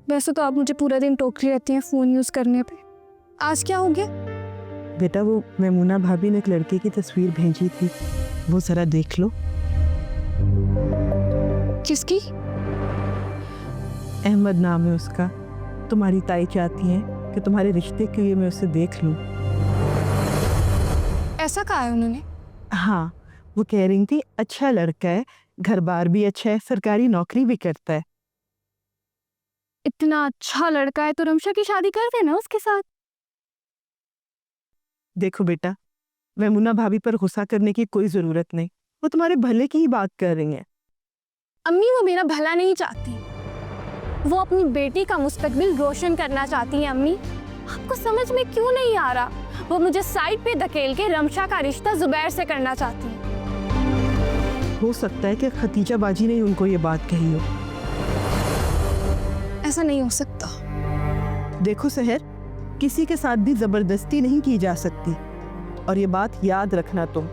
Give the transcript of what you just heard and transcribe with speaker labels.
Speaker 1: वैसे तो आप मुझे पूरा दिन टोकती रहती हैं फ़ोन यूज़ करने पे। आज क्या हो गया?
Speaker 2: बेटा वो मैमुना भाभी ने एक लड़के की तस्वीर भेजी थी, वो ज़रा देख लो।
Speaker 1: किसकी?
Speaker 2: अहमद नाम है उसका। तुम्हारी ताई चाहती हैं कि तुम्हारे रिश्ते के लिए मैं उसे देख लूं।
Speaker 1: ऐसा कहा है उन्होंने?
Speaker 2: हाँ, वो कह रही थी अच्छा लड़का है, घर बार भी अच्छा है, सरकारी नौकरी भी करता है।
Speaker 1: इतना अच्छा लड़का है तो रमशा की शादी कर देना उसके साथ।
Speaker 2: देखो बेटा, मैमुना भाभी पर गुस्सा करने की कोई जरूरत नहीं, वो तुम्हारे भले की ही बात कर रही हैं।
Speaker 1: अम्मी वो मेरा भला नहीं चाहती, वो अपनी बेटी का मुस्तकबिल रोशन करना चाहती है। अम्मी आपको समझ में क्यों नहीं आ रहा? वो मुझे साइड पे धकेल के रमशा का रिश्ता जुबैर से करना चाहती है।
Speaker 2: हो सकता है कि खतीजा बाजी ने उनको ये बात कही हो।
Speaker 1: ऐसा नहीं हो सकता।
Speaker 2: देखो सहर, किसी के साथ भी जबरदस्ती नहीं की जा सकती, और ये बात याद रखना तुम।